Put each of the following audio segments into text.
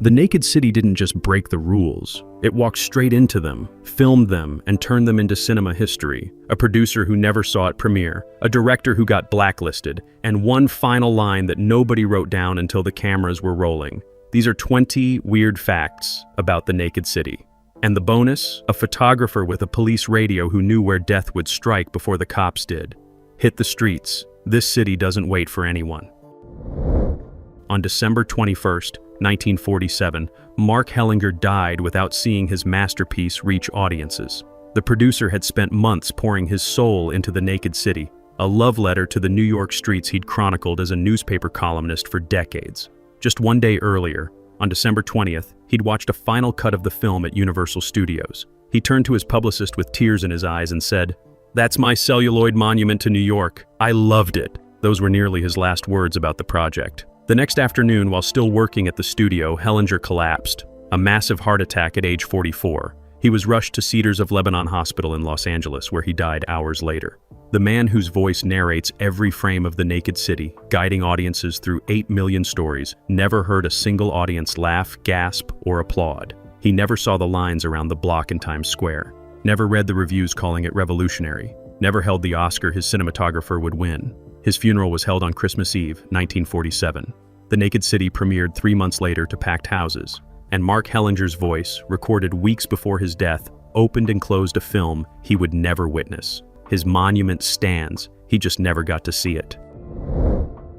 The Naked City didn't just break the rules. It walked straight into them, filmed them, and turned them into cinema history. A producer who never saw it premiere, a director who got blacklisted, and one final line that nobody wrote down until the cameras were rolling. These are 20 weird facts about the Naked City. And the bonus? A photographer with a police radio who knew where death would strike before the cops did. Hit the streets. This city doesn't wait for anyone. On December 21st, 1947, Mark Hellinger died without seeing his masterpiece reach audiences. The producer had spent months pouring his soul into the Naked City, a love letter to the New York streets he'd chronicled as a newspaper columnist for decades. Just one day earlier, on December 20th, he'd watched a final cut of the film at Universal Studios. He turned to his publicist with tears in his eyes and said, "That's my celluloid monument to New York. I loved it." Those were nearly his last words about the project. The next afternoon, while still working at the studio, Hellinger collapsed. A massive heart attack at age 44. He was rushed to Cedars of Lebanon Hospital in Los Angeles, where he died hours later. The man whose voice narrates every frame of the Naked City, guiding audiences through 8 million stories, never heard a single audience laugh, gasp, or applaud. He never saw the lines around the block in Times Square, never read the reviews calling it revolutionary, never held the Oscar his cinematographer would win. His funeral was held on Christmas Eve, 1947. The Naked City premiered 3 months later to packed houses, and Mark Hellinger's voice, recorded weeks before his death, opened and closed a film he would never witness. His monument stands, he just never got to see it.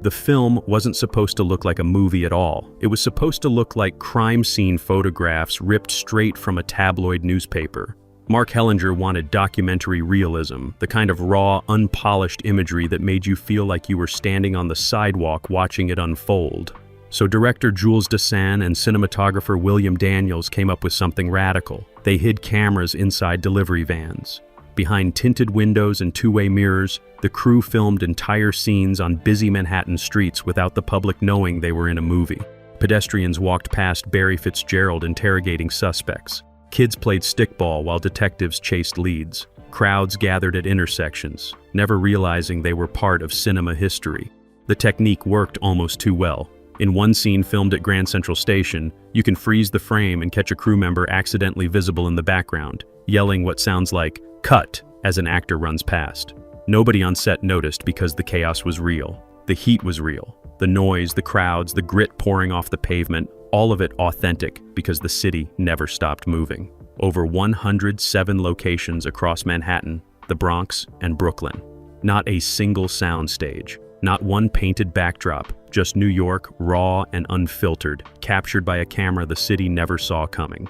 The film wasn't supposed to look like a movie at all. It was supposed to look like crime scene photographs ripped straight from a tabloid newspaper. Mark Hellinger wanted documentary realism, the kind of raw, unpolished imagery that made you feel like you were standing on the sidewalk watching it unfold. So director Jules Dassin and cinematographer William Daniels came up with something radical. They hid cameras inside delivery vans. Behind tinted windows and two-way mirrors, the crew filmed entire scenes on busy Manhattan streets without the public knowing they were in a movie. Pedestrians walked past Barry Fitzgerald interrogating suspects. Kids played stickball while detectives chased leads. Crowds gathered at intersections, never realizing they were part of cinema history. The technique worked almost too well. In one scene filmed at Grand Central Station, you can freeze the frame and catch a crew member accidentally visible in the background, yelling what sounds like, "Cut," as an actor runs past. Nobody on set noticed because the chaos was real. The heat was real. The noise, the crowds, the grit pouring off the pavement, all of it authentic because the city never stopped moving. Over 107 locations across Manhattan, the Bronx, and Brooklyn. Not a single soundstage, not one painted backdrop, just New York, raw and unfiltered, captured by a camera the city never saw coming.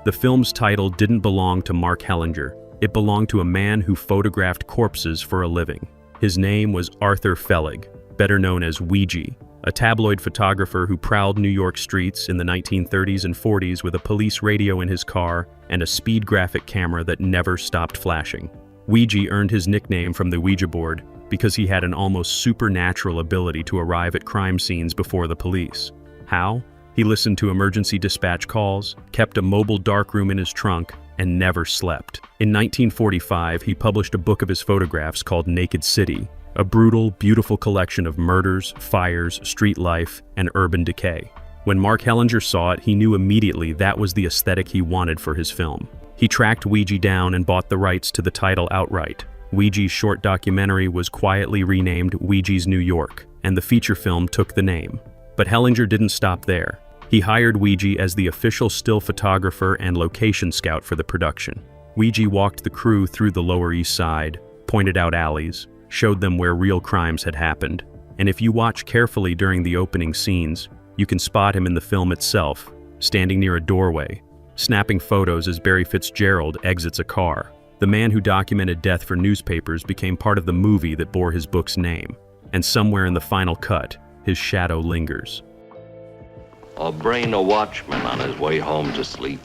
The film's title didn't belong to Mark Hellinger. It belonged to a man who photographed corpses for a living. His name was Arthur Fellig, better known as Ouija, a tabloid photographer who prowled New York streets in the 1930s and 40s with a police radio in his car and a speed graphic camera that never stopped flashing. Ouija earned his nickname from the Ouija board because he had an almost supernatural ability to arrive at crime scenes before the police. How? He listened to emergency dispatch calls, kept a mobile darkroom in his trunk, and never slept. In 1945, he published a book of his photographs called Naked City, a brutal, beautiful collection of murders, fires, street life, and urban decay. When Mark Hellinger saw it, he knew immediately that was the aesthetic he wanted for his film. He tracked Ouija down and bought the rights to the title outright. Ouija's short documentary was quietly renamed Ouija's New York, and the feature film took the name. But Hellinger didn't stop there. He hired Ouija as the official still photographer and location scout for the production. Ouija walked the crew through the Lower East Side, pointed out alleys, showed them where real crimes had happened. And if you watch carefully during the opening scenes, you can spot him in the film itself, standing near a doorway, snapping photos as Barry Fitzgerald exits a car. The man who documented death for newspapers became part of the movie that bore his book's name. And somewhere in the final cut, his shadow lingers. Or brain a watchman on his way home to sleep.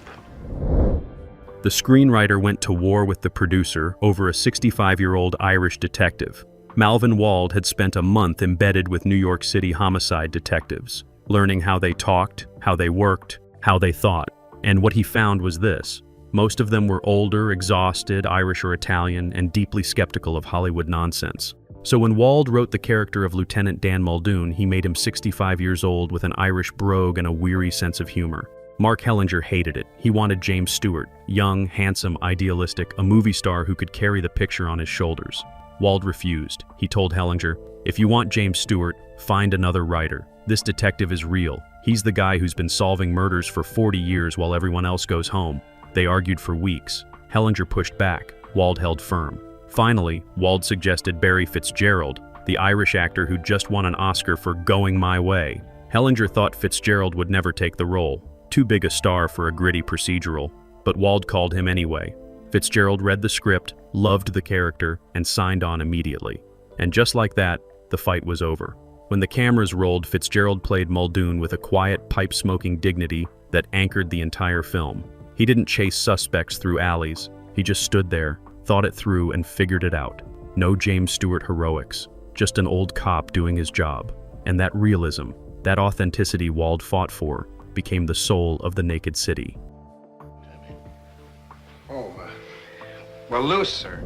The screenwriter went to war with the producer over a 65-year-old Irish detective. Malvin Wald had spent a month embedded with New York City homicide detectives, learning how they talked, how they worked, how they thought. And what he found was this. Most of them were older, exhausted, Irish or Italian, and deeply skeptical of Hollywood nonsense. So when Wald wrote the character of Lieutenant Dan Muldoon, he made him 65 years old with an Irish brogue and a weary sense of humor. Mark Hellinger hated it. He wanted James Stewart, young, handsome, idealistic, a movie star who could carry the picture on his shoulders. Wald refused. He told Hellinger, "If you want James Stewart, find another writer. This detective is real. He's the guy who's been solving murders for 40 years while everyone else goes home." They argued for weeks. Hellinger pushed back. Wald held firm. Finally, Wald suggested Barry Fitzgerald, the Irish actor who just won an Oscar for Going My Way. Hellinger thought Fitzgerald would never take the role. Too big a star for a gritty procedural, but Wald called him anyway. Fitzgerald read the script, loved the character, and signed on immediately. And just like that, the fight was over. When the cameras rolled, Fitzgerald played Muldoon with a quiet, pipe-smoking dignity that anchored the entire film. He didn't chase suspects through alleys. He just stood there, thought it through, and figured it out. No James Stewart heroics, just an old cop doing his job. And that realism, that authenticity Wald fought for, became the soul of The Naked City. Well, loose, sir.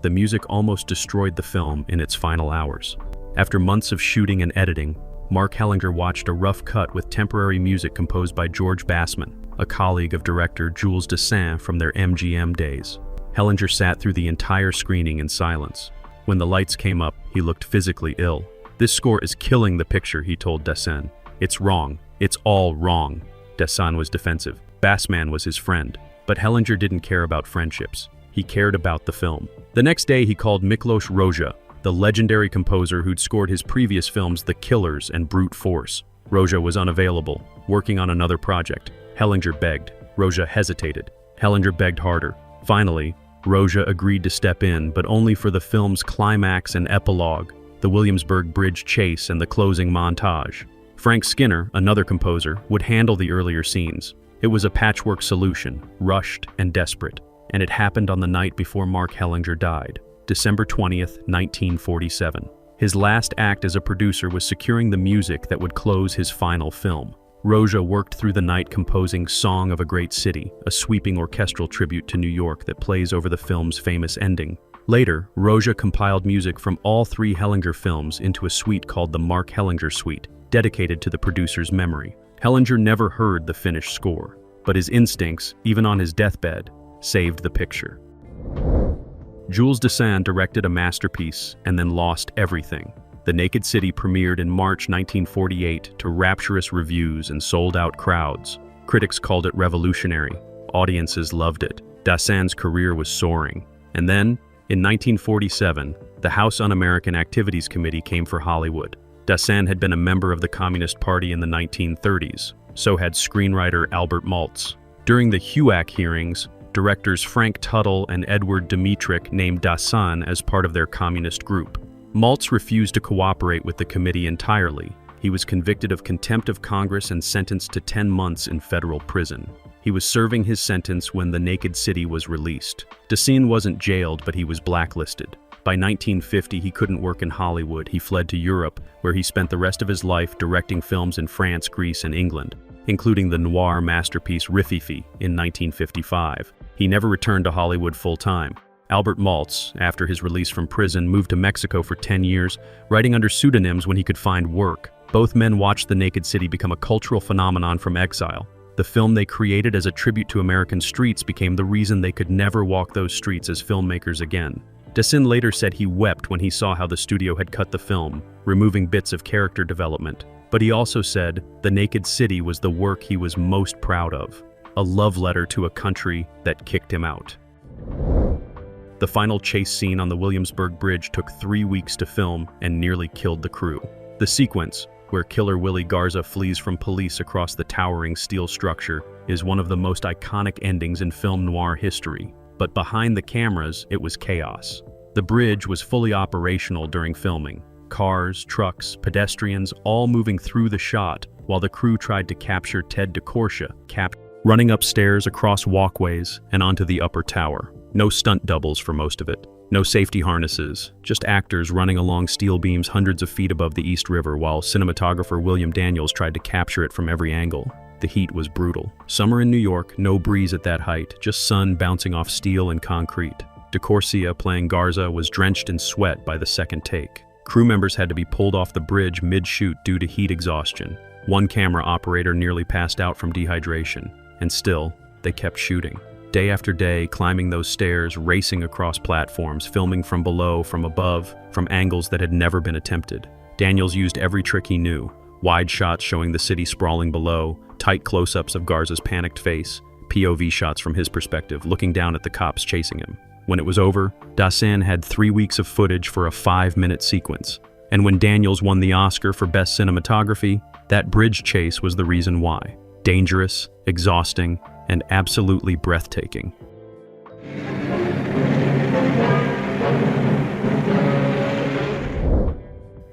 The music almost destroyed the film in its final hours. After months of shooting and editing, Mark Hellinger watched a rough cut with temporary music composed by George Bassman, a colleague of director Jules Dessin from their MGM days. Hellinger sat through the entire screening in silence. When the lights came up, he looked physically ill. "This score is killing the picture," he told Dessin. "It's wrong. It's all wrong." Dessin was defensive. Bassman was his friend. But Hellinger didn't care about friendships. He cared about the film. The next day, he called Miklos Rozsa, the legendary composer who'd scored his previous films The Killers and Brute Force. Rozsa was unavailable, working on another project. Hellinger begged. Rozsa hesitated. Hellinger begged harder. Finally, Rozsa agreed to step in, but only for the film's climax and epilogue, the Williamsburg Bridge chase and the closing montage. Frank Skinner, another composer, would handle the earlier scenes. It was a patchwork solution, rushed and desperate, and it happened on the night before Mark Hellinger died, December 20th, 1947. His last act as a producer was securing the music that would close his final film. Rozsa worked through the night composing Song of a Great City, a sweeping orchestral tribute to New York that plays over the film's famous ending. Later, Rozsa compiled music from all three Hellinger films into a suite called the Mark Hellinger Suite, dedicated to the producer's memory. Hellinger never heard the finished score, but his instincts, even on his deathbed, saved the picture. Jules Dessin directed a masterpiece and then lost everything. The Naked City premiered in March 1948 to rapturous reviews and sold-out crowds. Critics called it revolutionary. Audiences loved it. Dessin's career was soaring. And then, in 1947, the House Un-American Activities Committee came for Hollywood. Dessin had been a member of the Communist Party in the 1930s. So had screenwriter Albert Maltz. During the HUAC hearings, directors Frank Tuttle and Edward Dmytryk named Dessin as part of their communist group. Maltz refused to cooperate with the committee entirely. He was convicted of contempt of Congress and sentenced to 10 months in federal prison. He was serving his sentence when The Naked City was released. Dessin wasn't jailed, but he was blacklisted. By 1950, he couldn't work in Hollywood. He fled to Europe, where he spent the rest of his life directing films in France, Greece, and England, including the noir masterpiece Rififi in 1955. He never returned to Hollywood full-time. Albert Maltz, after his release from prison, moved to Mexico for 10 years, writing under pseudonyms when he could find work. Both men watched The Naked City become a cultural phenomenon from exile. The film they created as a tribute to American streets became the reason they could never walk those streets as filmmakers again. Dessin later said he wept when he saw how the studio had cut the film, removing bits of character development. But he also said The Naked City was the work he was most proud of, a love letter to a country that kicked him out. The final chase scene on the Williamsburg Bridge took 3 weeks to film and nearly killed the crew. The sequence, where killer Willie Garza flees from police across the towering steel structure, is one of the most iconic endings in film noir history. But behind the cameras, it was chaos. The bridge was fully operational during filming. Cars, trucks, pedestrians, all moving through the shot, while the crew tried to capture Ted DeCorsia, running upstairs, across walkways, and onto the upper tower. No stunt doubles for most of it. No safety harnesses, just actors running along steel beams hundreds of feet above the East River while cinematographer William Daniels tried to capture it from every angle. The heat was brutal. Summer in New York, no breeze at that height, just sun bouncing off steel and concrete. DeCorsia, playing Garza, was drenched in sweat by the second take. Crew members had to be pulled off the bridge mid-shoot due to heat exhaustion. One camera operator nearly passed out from dehydration, and still, they kept shooting. Day after day, climbing those stairs, racing across platforms, filming from below, from above, from angles that had never been attempted. Daniels used every trick he knew. Wide shots showing the city sprawling below, tight close-ups of Garza's panicked face, POV shots from his perspective, looking down at the cops chasing him. When it was over, Dassin had 3 weeks of footage for a 5-minute sequence. And when Daniels won the Oscar for Best Cinematography, that bridge chase was the reason why. Dangerous, exhausting, and absolutely breathtaking.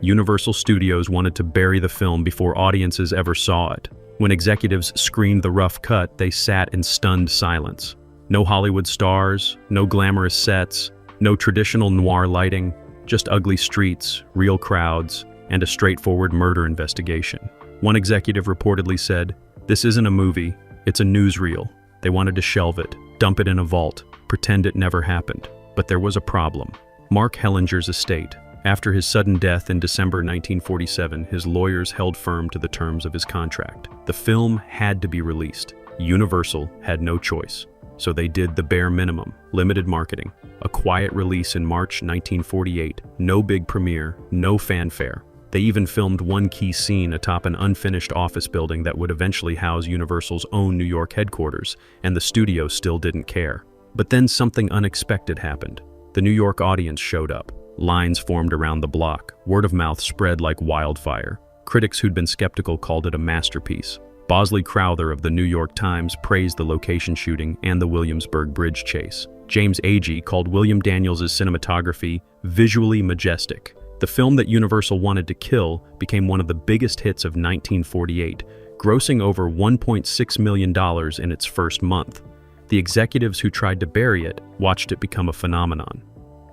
Universal Studios wanted to bury the film before audiences ever saw it. When executives screened the rough cut, they sat in stunned silence. No Hollywood stars, no glamorous sets, no traditional noir lighting, just ugly streets, real crowds, and a straightforward murder investigation. One executive reportedly said, "This isn't a movie, it's a newsreel." They wanted to shelve it, dump it in a vault, pretend it never happened. But there was a problem. Mark Hellinger's estate. After his sudden death in December 1947, his lawyers held firm to the terms of his contract. The film had to be released. Universal had no choice. So they did the bare minimum, limited marketing, a quiet release in March 1948, no big premiere, no fanfare. They even filmed one key scene atop an unfinished office building that would eventually house Universal's own New York headquarters, and the studio still didn't care. But then something unexpected happened. The New York audience showed up. Lines formed around the block. Word of mouth spread like wildfire. Critics who'd been skeptical called it a masterpiece. Bosley Crowther of the New York Times praised the location shooting and the Williamsburg Bridge chase. James Agee called William Daniels' cinematography visually majestic. The film that Universal wanted to kill became one of the biggest hits of 1948, grossing over $1.6 million in its first month. The executives who tried to bury it watched it become a phenomenon.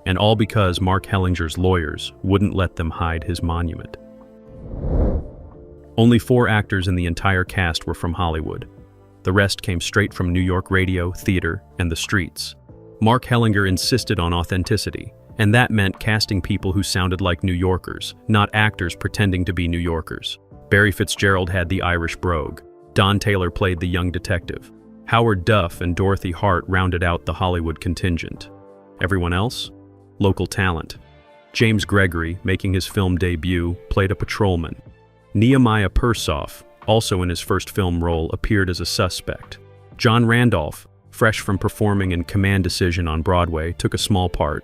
And all because Mark Hellinger's lawyers wouldn't let them hide his monument. Only 4 actors in the entire cast were from Hollywood. The rest came straight from New York radio, theater, and the streets. Mark Hellinger insisted on authenticity, and that meant casting people who sounded like New Yorkers, not actors pretending to be New Yorkers. Barry Fitzgerald had the Irish brogue. Don Taylor played the young detective. Howard Duff and Dorothy Hart rounded out the Hollywood contingent. Everyone else? Local talent. James Gregory, making his film debut, played a patrolman. Nehemiah Persoff, also in his first film role, appeared as a suspect. John Randolph, fresh from performing in Command Decision on Broadway, took a small part.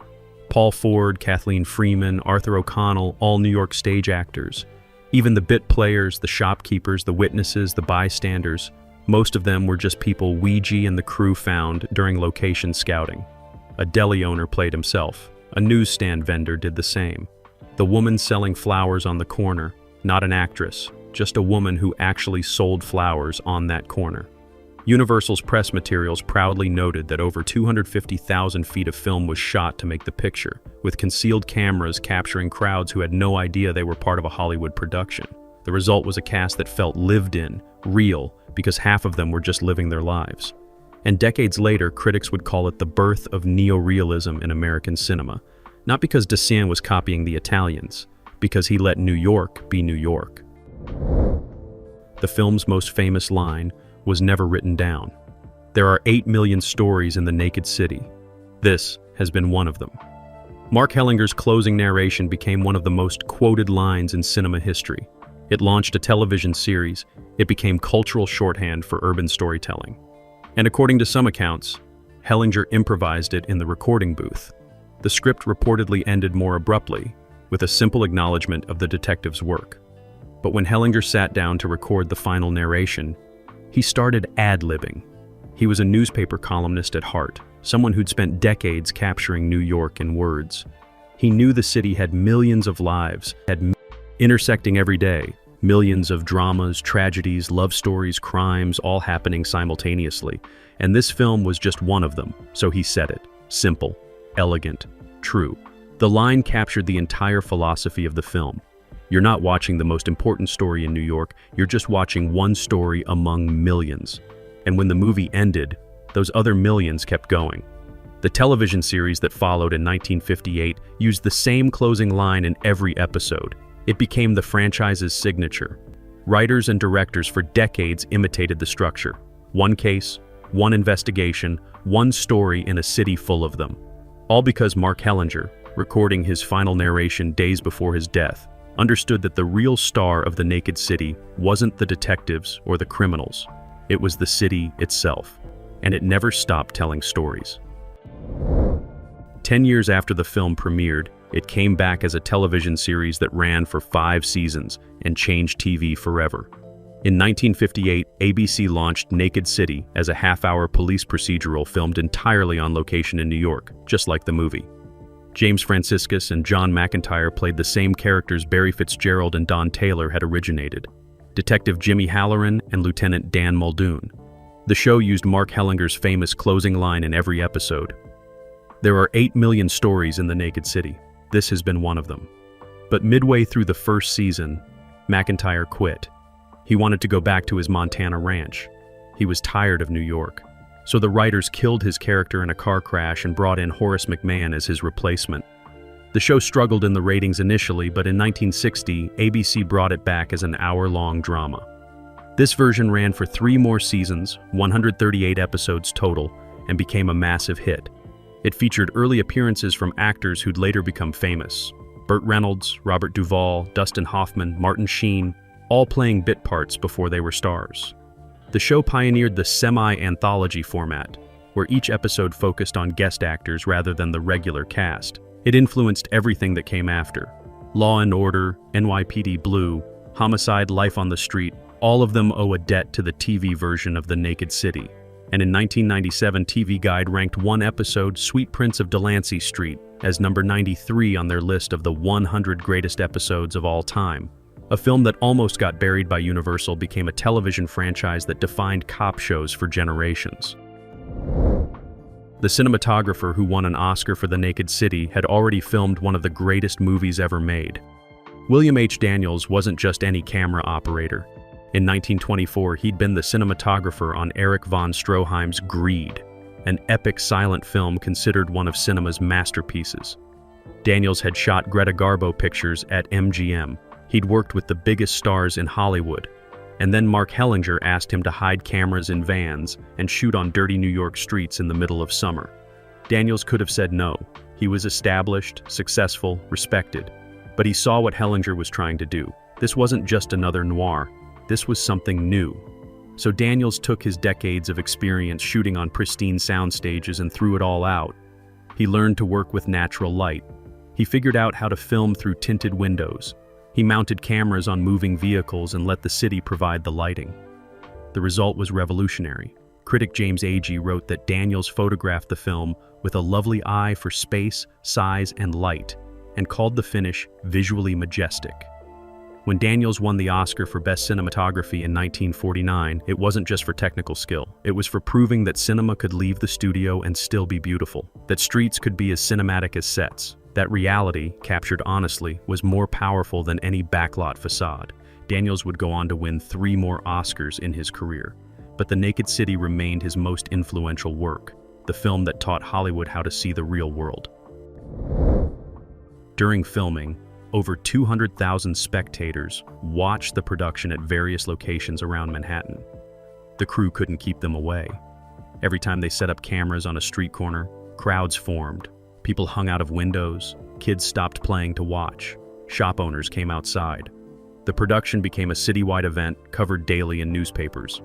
Paul Ford, Kathleen Freeman, Arthur O'Connell, all New York stage actors. Even the bit players, the shopkeepers, the witnesses, the bystanders, most of them were just people Ouija and the crew found during location scouting. A deli owner played himself. A newsstand vendor did the same. The woman selling flowers on the corner, not an actress, just a woman who actually sold flowers on that corner. Universal's press materials proudly noted that over 250,000 feet of film was shot to make the picture, with concealed cameras capturing crowds who had no idea they were part of a Hollywood production. The result was a cast that felt lived in, real, because half of them were just living their lives. And decades later, critics would call it the birth of neorealism in American cinema, not because Dassin was copying the Italians, because he let New York be New York. The film's most famous line was never written down. There are 8 million stories in the naked city. This has been one of them. Mark Hellinger's closing narration became one of the most quoted lines in cinema history. It launched a television series. It became cultural shorthand for urban storytelling. And according to some accounts, Hellinger improvised it in the recording booth. The script reportedly ended more abruptly, with a simple acknowledgement of the detective's work. But when Hellinger sat down to record the final narration, he started ad-libbing. He was a newspaper columnist at heart, someone who'd spent decades capturing New York in words. He knew the city had millions of lives, intersecting every day, millions of dramas, tragedies, love stories, crimes, all happening simultaneously. And this film was just one of them, so he said it. Simple, elegant, true. The line captured the entire philosophy of the film. You're not watching the most important story in New York, you're just watching one story among millions. And when the movie ended, those other millions kept going. The television series that followed in 1958 used the same closing line in every episode. It became the franchise's signature. Writers and directors for decades imitated the structure. One case, one investigation, one story in a city full of them. All because Mark Hellinger, recording his final narration days before his death, understood that the real star of The Naked City wasn't the detectives or the criminals. It was the city itself, and it never stopped telling stories. 10 years after the film premiered, it came back as a television series that ran for 5 seasons and changed TV forever. In 1958, ABC launched Naked City as a half-hour police procedural filmed entirely on location in New York, just like the movie. James Franciscus and John McIntyre played the same characters Barry Fitzgerald and Don Taylor had originated, Detective Jimmy Halloran and Lieutenant Dan Muldoon. The show used Mark Hellinger's famous closing line in every episode. There are 8 million stories in The Naked City. This has been one of them. But midway through the first season, McIntyre quit. He wanted to go back to his Montana ranch. He was tired of New York. So the writers killed his character in a car crash and brought in Horace McMahon as his replacement. The show struggled in the ratings initially, but in 1960, ABC brought it back as an hour-long drama. This version ran for 3 more seasons, 138 episodes total, and became a massive hit. It featured early appearances from actors who'd later become famous. Burt Reynolds, Robert Duvall, Dustin Hoffman, Martin Sheen, all playing bit parts before they were stars. The show pioneered the semi-anthology format, where each episode focused on guest actors rather than the regular cast. It influenced everything that came after. Law and Order, NYPD Blue, Homicide, Life on the Street, all of them owe a debt to the TV version of The Naked City. And in 1997, TV Guide ranked one episode, Sweet Prince of Delancey Street, as number 93 on their list of the 100 greatest episodes of all time. A film that almost got buried by Universal became a television franchise that defined cop shows for generations. The cinematographer who won an Oscar for The Naked City had already filmed one of the greatest movies ever made. William H. Daniels wasn't just any camera operator. In 1924, he'd been the cinematographer on Erich von Stroheim's Greed, an epic silent film considered one of cinema's masterpieces. Daniels had shot Greta Garbo pictures at MGM. He'd worked with the biggest stars in Hollywood. And then Mark Hellinger asked him to hide cameras in vans and shoot on dirty New York streets in the middle of summer. Daniels could have said no. He was established, successful, respected. But he saw what Hellinger was trying to do. This wasn't just another noir. This was something new. So Daniels took his decades of experience shooting on pristine sound stages and threw it all out. He learned to work with natural light. He figured out how to film through tinted windows. He mounted cameras on moving vehicles and let the city provide the lighting. The result was revolutionary. Critic James Agee wrote that Daniels photographed the film with a lovely eye for space, size, and light, and called the finish visually majestic. When Daniels won the Oscar for Best Cinematography in 1949, it wasn't just for technical skill. It was for proving that cinema could leave the studio and still be beautiful, that streets could be as cinematic as sets, that reality, captured honestly, was more powerful than any backlot facade. Daniels would go on to win 3 more Oscars in his career. But The Naked City remained his most influential work, the film that taught Hollywood how to see the real world. During filming, over 200,000 spectators watched the production at various locations around Manhattan. The crew couldn't keep them away. Every time they set up cameras on a street corner, crowds formed. People hung out of windows, kids stopped playing to watch, shop owners came outside. The production became a citywide event covered daily in newspapers.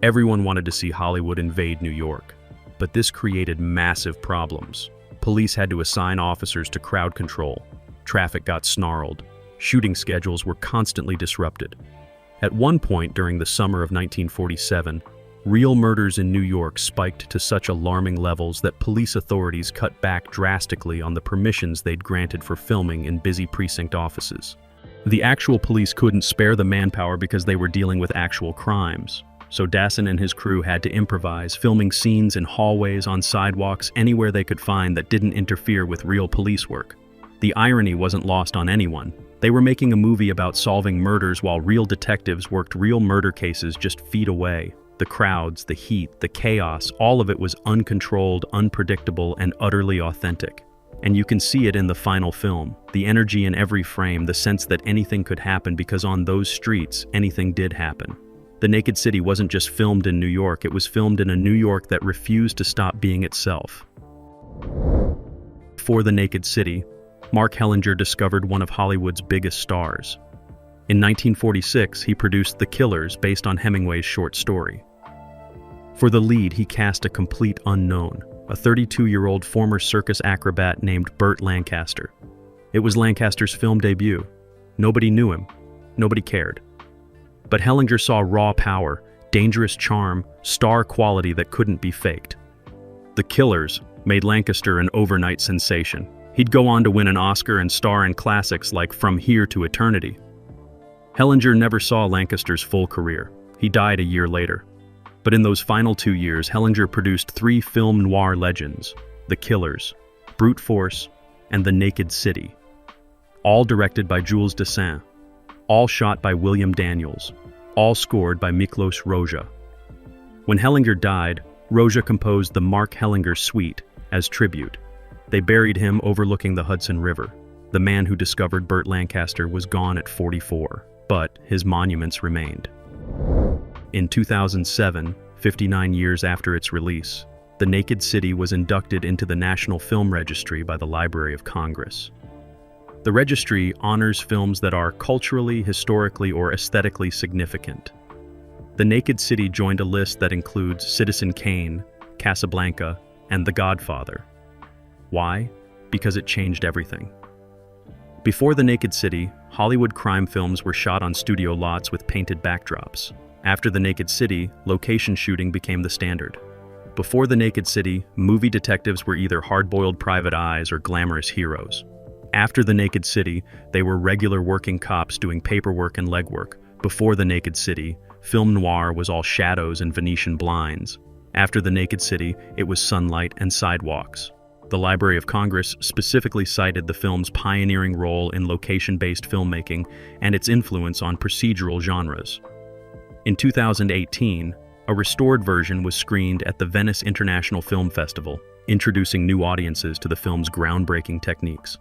Everyone wanted to see Hollywood invade New York, but this created massive problems. Police had to assign officers to crowd control. Traffic got snarled. Shooting schedules were constantly disrupted. At one point during the summer of 1947, real murders in New York spiked to such alarming levels that police authorities cut back drastically on the permissions they'd granted for filming in busy precinct offices. The actual police couldn't spare the manpower because they were dealing with actual crimes. So Dassin and his crew had to improvise, filming scenes in hallways, on sidewalks, anywhere they could find that didn't interfere with real police work. The irony wasn't lost on anyone. They were making a movie about solving murders while real detectives worked real murder cases just feet away. The crowds, the heat, the chaos, all of it was uncontrolled, unpredictable, and utterly authentic. And you can see it in the final film, the energy in every frame, the sense that anything could happen because on those streets, anything did happen. The Naked City wasn't just filmed in New York, it was filmed in a New York that refused to stop being itself. For The Naked City, Mark Hellinger discovered one of Hollywood's biggest stars. In 1946, he produced The Killers based on Hemingway's short story. For the lead, he cast a complete unknown, a 32-year-old former circus acrobat named Burt Lancaster. It was Lancaster's film debut. Nobody knew him. Nobody cared. But Hellinger saw raw power, dangerous charm, star quality that couldn't be faked. The Killers made Lancaster an overnight sensation. He'd go on to win an Oscar and star in classics like From Here to Eternity. Hellinger never saw Lancaster's full career. He died a year later. But in those final 2 years, Hellinger produced 3 film noir legends: The Killers, Brute Force, and The Naked City. All directed by Jules Dassin. All shot by William Daniels, all scored by Miklos Rozsa. When Hellinger died, Rozsa composed the Mark Hellinger Suite as tribute. They buried him overlooking the Hudson River. The man who discovered Burt Lancaster was gone at 44, but his monuments remained. In 2007, 59 years after its release, The Naked City was inducted into the National Film Registry by the Library of Congress. The registry honors films that are culturally, historically, or aesthetically significant. The Naked City joined a list that includes Citizen Kane, Casablanca, and The Godfather. Why? Because it changed everything. Before The Naked City, Hollywood crime films were shot on studio lots with painted backdrops. After The Naked City, location shooting became the standard. Before The Naked City, movie detectives were either hard-boiled private eyes or glamorous heroes. After The Naked City, they were regular working cops doing paperwork and legwork. Before The Naked City, film noir was all shadows and Venetian blinds. After The Naked City, it was sunlight and sidewalks. The Library of Congress specifically cited the film's pioneering role in location-based filmmaking and its influence on procedural genres. In 2018, a restored version was screened at the Venice International Film Festival, introducing new audiences to the film's groundbreaking techniques.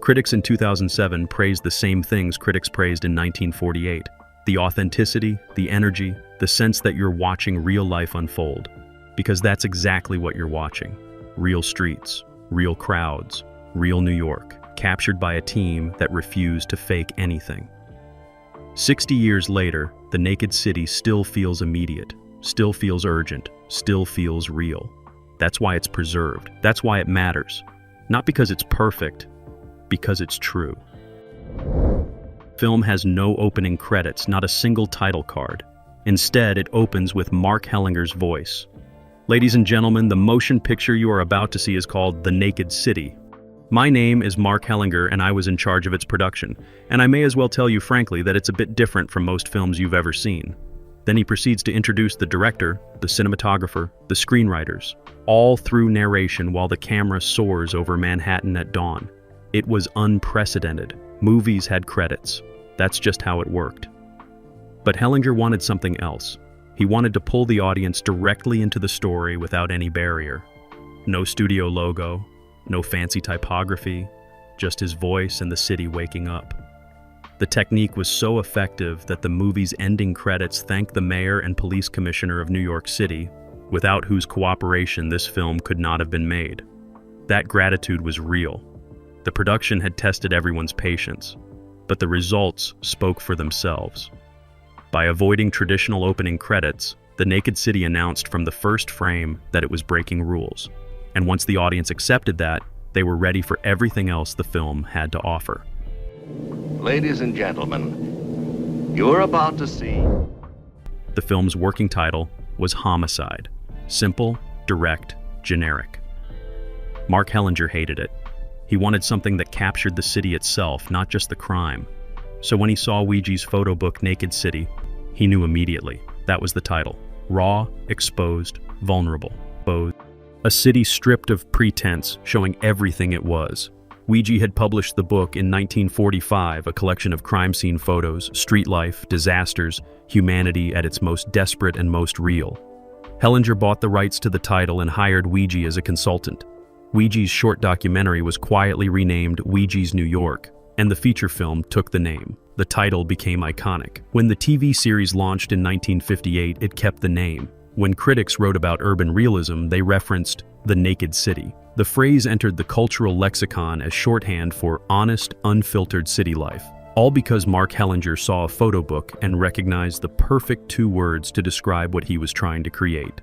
Critics in 2007 praised the same things critics praised in 1948: the authenticity, the energy, the sense that you're watching real life unfold. Because that's exactly what you're watching. Real streets, real crowds, real New York, captured by a team that refused to fake anything. 60 years later, The Naked City still feels immediate, still feels urgent, still feels real. That's why it's preserved. That's why it matters. Not because it's perfect, because it's true. Film has no opening credits, not a single title card. Instead, it opens with Mark Hellinger's voice. Ladies and gentlemen, the motion picture you are about to see is called The Naked City. My name is Mark Hellinger, and I was in charge of its production, and I may as well tell you frankly that it's a bit different from most films you've ever seen. Then he proceeds to introduce the director, the cinematographer, the screenwriters, all through narration while the camera soars over Manhattan at dawn. It was unprecedented. Movies had credits. That's just how it worked. But Hellinger wanted something else. He wanted to pull the audience directly into the story without any barrier. No studio logo, no fancy typography, just his voice and the city waking up. The technique was so effective that the movie's ending credits thank the mayor and police commissioner of New York City, without whose cooperation this film could not have been made. That gratitude was real. The production had tested everyone's patience, but the results spoke for themselves. By avoiding traditional opening credits, The Naked City announced from the first frame that it was breaking rules. And once the audience accepted that, they were ready for everything else the film had to offer. Ladies and gentlemen, you're about to see... The film's working title was Homicide. Simple, direct, generic. Mark Hellinger hated it. He wanted something that captured the city itself, not just the crime. So when he saw Ouija's photo book Naked City, he knew immediately. That was the title. Raw, exposed, vulnerable. A city stripped of pretense, showing everything it was. Weegee had published the book in 1945, a collection of crime scene photos, street life, disasters, humanity at its most desperate and most real. Hellinger bought the rights to the title and hired Weegee as a consultant. Weegee's short documentary was quietly renamed Weegee's New York, and the feature film took the name. The title became iconic. When the TV series launched in 1958, it kept the name. When critics wrote about urban realism, they referenced the naked city. The phrase entered the cultural lexicon as shorthand for honest, unfiltered city life. All because Mark Hellinger saw a photo book and recognized the perfect two words to describe what he was trying to create.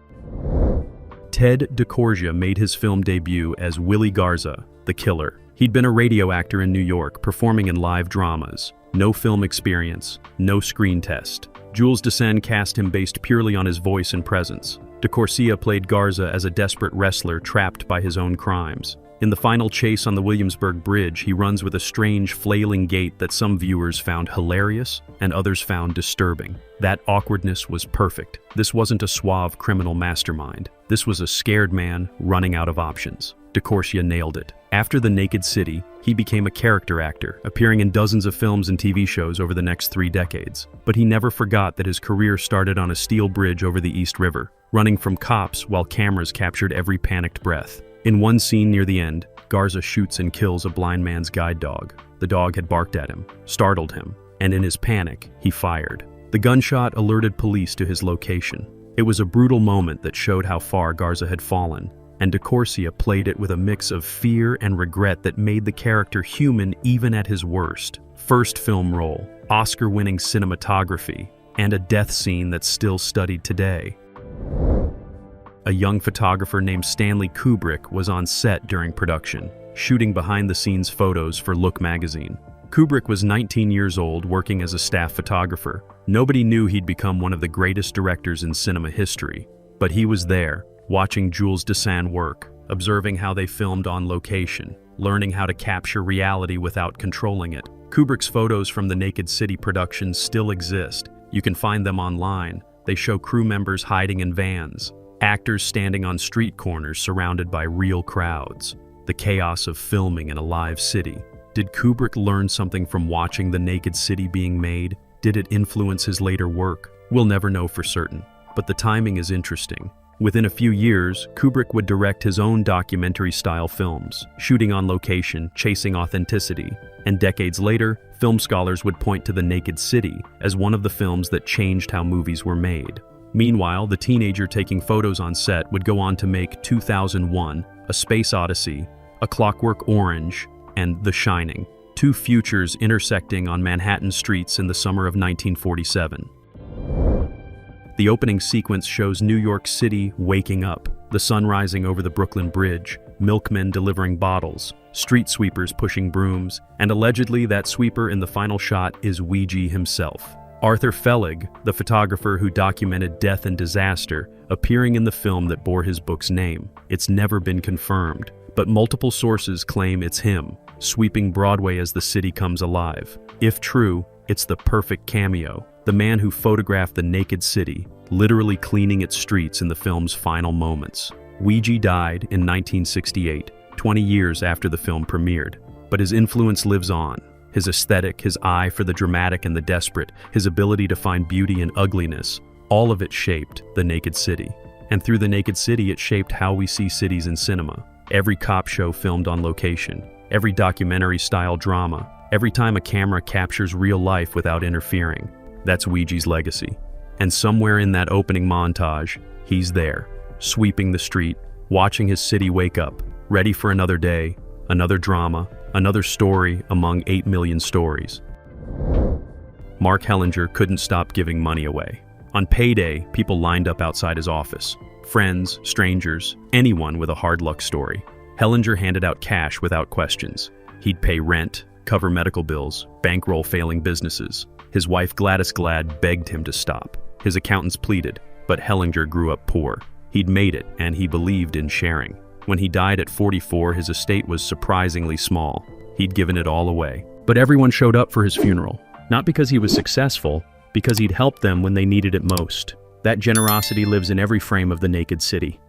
Ted DeCorsia made his film debut as Willie Garza, the killer. He'd been a radio actor in New York, performing in live dramas. No film experience, no screen test. Jules Descend cast him based purely on his voice and presence. DeCorsia played Garza as a desperate wrestler trapped by his own crimes. In the final chase on the Williamsburg Bridge, he runs with a strange, flailing gait that some viewers found hilarious and others found disturbing. That awkwardness was perfect. This wasn't a suave criminal mastermind. This was a scared man running out of options. DeCorsia nailed it. After The Naked City, he became a character actor, appearing in dozens of films and TV shows over the next 3 decades. But he never forgot that his career started on a steel bridge over the East River, running from cops while cameras captured every panicked breath. In one scene near the end, Garza shoots and kills a blind man's guide dog. The dog had barked at him, startled him, and in his panic, he fired. The gunshot alerted police to his location. It was a brutal moment that showed how far Garza had fallen, and DeCorsia played it with a mix of fear and regret that made the character human even at his worst. First film role, Oscar-winning cinematography, and a death scene that's still studied today. A young photographer named Stanley Kubrick was on set during production, shooting behind-the-scenes photos for Look magazine. Kubrick was 19 years old, working as a staff photographer. Nobody knew he'd become one of the greatest directors in cinema history, but he was there, watching Jules Descend work, observing how they filmed on location, learning how to capture reality without controlling it. Kubrick's photos from the Naked City productions still exist. You can find them online. They show crew members hiding in vans, actors standing on street corners surrounded by real crowds. The chaos of filming in a live city. Did Kubrick learn something from watching The Naked City being made? Did it influence his later work? We'll never know for certain, but the timing is interesting. Within a few years, Kubrick would direct his own documentary-style films, shooting on location, chasing authenticity. And decades later, film scholars would point to The Naked City as one of the films that changed how movies were made. Meanwhile, the teenager taking photos on set would go on to make 2001, A Space Odyssey, A Clockwork Orange, and The Shining, 2 futures intersecting on Manhattan streets in the summer of 1947. The opening sequence shows New York City waking up, the sun rising over the Brooklyn Bridge, milkmen delivering bottles, street sweepers pushing brooms, and allegedly that sweeper in the final shot is Weegee himself. Arthur Fellig, the photographer who documented death and disaster, appearing in the film that bore his book's name. It's never been confirmed, but multiple sources claim it's him, sweeping Broadway as the city comes alive. If true, it's the perfect cameo. The man who photographed the naked city, literally cleaning its streets in the film's final moments. Weegee died in 1968, 20 years after the film premiered. But his influence lives on. His aesthetic, his eye for the dramatic and the desperate, his ability to find beauty in ugliness, all of it shaped The Naked City. And through The Naked City, it shaped how we see cities in cinema. Every cop show filmed on location, every documentary-style drama, every time a camera captures real life without interfering. That's Weegee's legacy. And somewhere in that opening montage, he's there, sweeping the street, watching his city wake up, ready for another day, another drama, another story among 8 million stories. Mark Hellinger couldn't stop giving money away. On payday, people lined up outside his office. Friends, strangers, anyone with a hard luck story. Hellinger handed out cash without questions. He'd pay rent, cover medical bills, bankroll failing businesses. His wife Gladys Glad begged him to stop. His accountants pleaded, but Hellinger grew up poor. He'd made it, and he believed in sharing. When he died at 44, his estate was surprisingly small. He'd given it all away. But everyone showed up for his funeral, not because he was successful, because he'd helped them when they needed it most. That generosity lives in every frame of The Naked City.